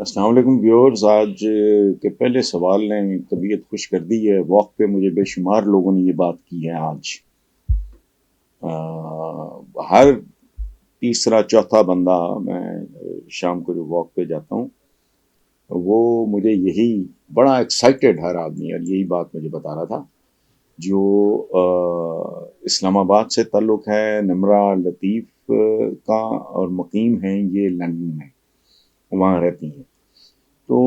السلام علیکم ویورز، آج کے پہلے سوال نے طبیعت خوش کر دی ہے۔ واک پہ مجھے بے شمار لوگوں نے یہ بات کی ہے آج۔ ہر تیسرا چوتھا بندہ، میں شام کو جو واک پہ جاتا ہوں وہ مجھے یہی بڑا ایکسائٹیڈ ہر آدمی، اور یہی بات مجھے بتا رہا تھا جو اسلام آباد سے تعلق ہے، نمرہ لطیف کا، اور مقیم ہیں یہ لندن میں، وہاں رہتی ہیں۔ تو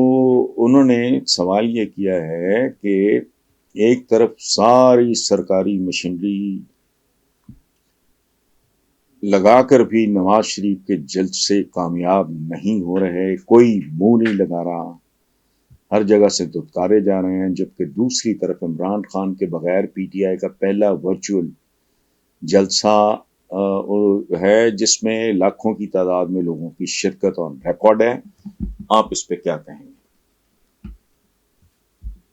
انہوں نے سوال یہ کیا ہے کہ ایک طرف ساری سرکاری مشینری لگا کر بھی نواز شریف کے جلسے کامیاب نہیں ہو رہے، کوئی منہ نہیں لگا رہا، ہر جگہ سے دھتکارے جا رہے ہیں، جبکہ دوسری طرف عمران خان کے بغیر پی ٹی آئی کا پہلا ورچوئل جلسہ ہے جس میں لاکھوں کی تعداد میں لوگوں کی شرکت اور ریکارڈ ہے۔ آپ اس پہ کیا کہیں گے؟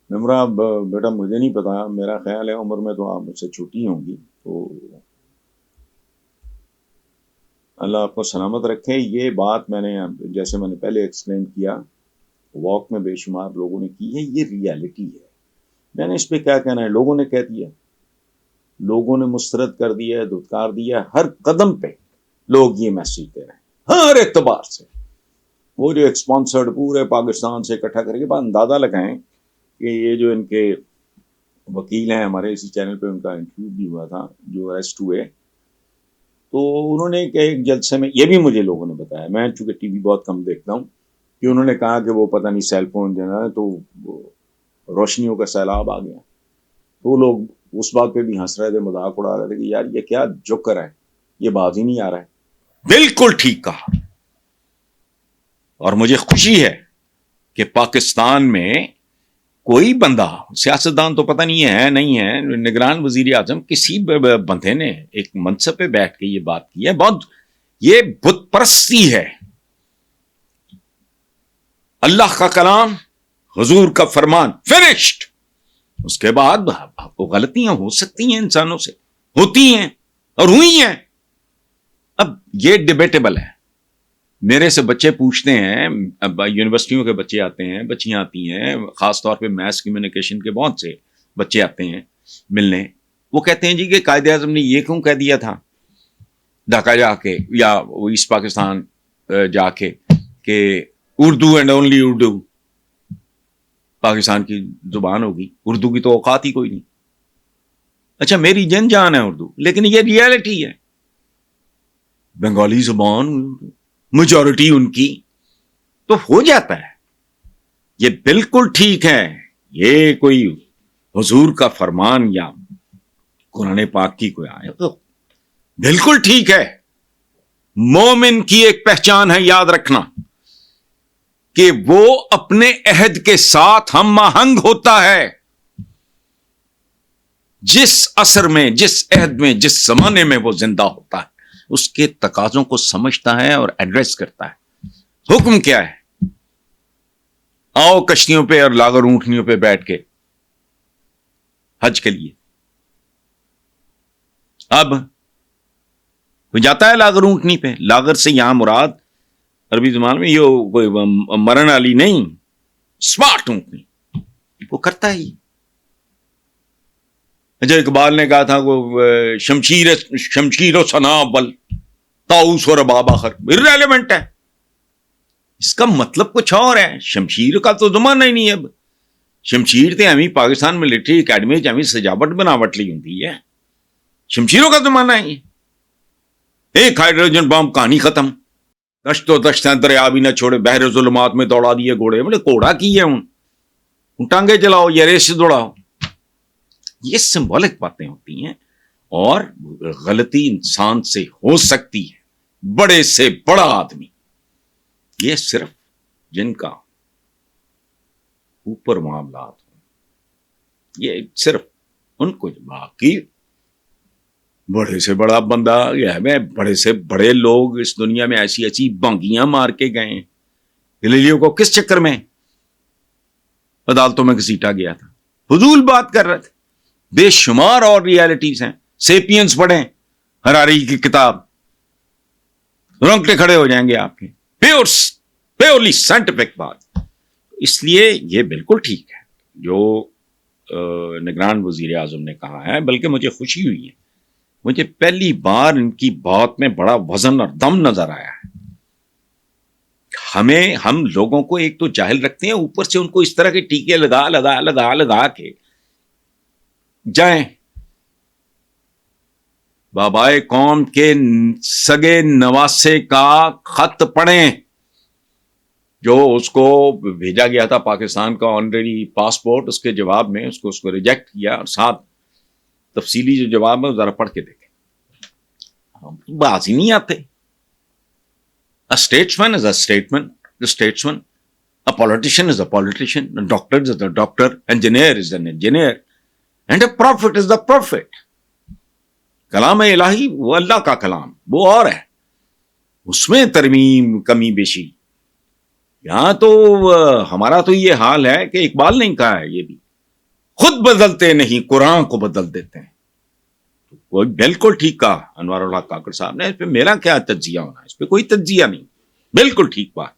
نمرہ بیٹا مجھے نہیں پتا، میرا خیال ہے عمر میں تو آپ مجھ سے چھوٹی ہوں گی، تو اللہ آپ کو سلامت رکھے۔ یہ بات میں نے جیسے میں نے پہلے ایکسپلین کیا، واک میں بے شمار لوگوں نے کی ہے، یہ ریالٹی ہے۔ میں نے اس پہ کیا کہنا ہے؟ لوگوں نے کہہ دیا، لوگوں نے مسترد کر دیا، دھتکار دیا، ہر قدم پہ لوگ یہ میسج دے رہے ہیں، ہر اعتبار سے۔ وہ جو اسپانسرڈ پورے پاکستان سے اکٹھا کر کے بعد اندازہ لگائیں کہ یہ جو ان کے وکیل ہیں، ہمارے اسی چینل پہ ان کا انٹرویو بھی ہوا تھا جو اریسٹ ہوئے، تو انہوں نے کہ ایک جلسے میں، یہ بھی مجھے لوگوں نے بتایا، میں چونکہ ٹی وی بہت کم دیکھتا ہوں، کہ انہوں نے کہا کہ وہ پتہ نہیں سیل فون جو ہے تو روشنیوں کا سیلاب آ گیا، تو وہ لوگ اس بات پہ بھی ہنس رہے تھے، مذاق اڑا رہے تھے کہ یار یہ کیا جوکر ہے، یہ باز ہی نہیں آ رہا ہے۔ بالکل ٹھیک کہا، اور مجھے خوشی ہے کہ پاکستان میں کوئی بندہ، سیاستدان تو پتہ نہیں ہے نہیں ہے، نگران وزیر اعظم، کسی بندے نے ایک منصب پہ بیٹھ کے یہ بات کی ہے، بہت یہ بت پرستی ہے۔ اللہ کا کلام، حضور کا فرمان، فنشڈ۔ اس کے بعد غلطیاں ہو سکتی ہیں، انسانوں سے ہوتی ہیں اور ہوئی ہیں۔ اب یہ ڈیبیٹیبل ہے۔ میرے سے بچے پوچھتے ہیں، یونیورسٹیوں کے بچے آتے ہیں، بچیاں آتی ہیں، خاص طور پہ میس کمیونیکیشن کے بہت سے بچے آتے ہیں ملنے، وہ کہتے ہیں جی کہ قائد اعظم نے یہ کیوں کہہ دیا تھا ڈھاکہ جا کے یا ایسٹ پاکستان جا کے کہ اردو اینڈ اونلی اردو پاکستان کی زبان ہوگی، اردو کی تو اوقات ہی کوئی نہیں۔ اچھا، میری جان ہے اردو، لیکن یہ ریالٹی ہے، بنگالی زبان میجورٹی ان کی، تو ہو جاتا ہے۔ یہ بالکل ٹھیک ہے، یہ کوئی حضور کا فرمان یا قرآن پاک کی کوئی آیت تو بالکل ٹھیک ہے۔ مومن کی ایک پہچان ہے، یاد رکھنا، کہ وہ اپنے عہد کے ساتھ ہم آہنگ ہوتا ہے۔ جس عصر میں، جس عہد میں، جس زمانے میں وہ زندہ ہوتا ہے، اس کے تقاضوں کو سمجھتا ہے اور ایڈریس کرتا ہے۔ حکم کیا ہے؟ آؤ کشتیوں پہ اور لاغر اونٹنیوں پہ بیٹھ کے حج کے لیے۔ اب وہ جاتا ہے لاغر اونٹنی پہ، لاغر سے یہاں مراد عربی زبان میں یہ کوئی مرن والی نہیں، سمارٹ اونٹنی، وہ کرتا ہے۔ اچھا، اقبال نے کہا تھا وہ شمشیر و سنا بل طاؤس و رباب آخر، irrelevant ہے، اس کا مطلب کچھ اور ہے۔ شمشیر کا تو زمانہ ہی نہیں ہے۔ اب شمشیر تے ہمیں پاکستان ملٹری اکیڈمی ہمیں سجاوٹ بناوٹ لی ہوتی ہے، شمشیروں کا زمانہ ہے۔ ایک ہائیڈروجن بم، کہانی ختم۔ دشت و دشت دریا بھی نہ چھوڑے، بحر ظلمات میں دوڑا دیے گھوڑے۔ بولے گھوڑا کی ہے، ان ٹانگے چلاؤ یا ریس دوڑاؤ۔ یہ سمبولک باتیں ہوتی ہیں، اور غلطی انسان سے ہو سکتی ہے، بڑے سے بڑا آدمی۔ یہ صرف جن کا اوپر معاملات ہوں، یہ صرف ان کو، باقی بڑے سے بڑا بندہ، یہ بڑے سے بڑے لوگ اس دنیا میں ایسی ایسی بانگیاں مار کے گئے ہیں۔ گلیلیو کو کس چکر میں عدالتوں میں گھسیٹا گیا تھا؟ فضول بات کر رہے تھے۔ بے شمار اور ریالٹیز ہیں۔ سیپینز پڑھیں، ہراری کی کتاب، رونگٹے کھڑے ہو جائیں گے آپ کے۔ پیورس پیورلی سائنٹیفک بات. اس لیے یہ بالکل ٹھیک ہے جو نگران وزیر اعظم نے کہا ہے، بلکہ مجھے خوشی ہوئی ہے. مجھے پہلی بار ان کی بات میں بڑا وزن اور دم نظر آیا ہے. ہم لوگوں کو ایک تو جاہل رکھتے ہیں، اوپر سے ان کو اس طرح کے ٹیکے لگا کے جائیں. بابائے قوم کے سگے نواسے کا خط پڑھیں جو اس کو بھیجا گیا تھا پاکستان کا آنریری پاسپورٹ، اس کے جواب میں اس کو ریجیکٹ کیا، اور ساتھ تفصیلی جو جواب ہے ذرا پڑھ کے دیکھیں. بازی نہیں آتے. A statesman is a statesman. A politician is a politician. A doctor is a doctor. Engineer is an engineer. And a prophet is the prophet. کلام الہی وہ اللہ کا کلام، وہ اور ہے، اس میں ترمیم کمی بیشی. یہاں تو ہمارا تو یہ حال ہے کہ اقبال نے کہا ہے، یہ بھی خود بدلتے نہیں قرآن کو بدل دیتے ہیں. وہ بالکل ٹھیک کہا انوار الحق کاکڑ صاحب نے. اس پہ میرا کیا تجزیہ ہونا ہے؟ اس پہ کوئی تجزیہ نہیں، بالکل ٹھیک بات.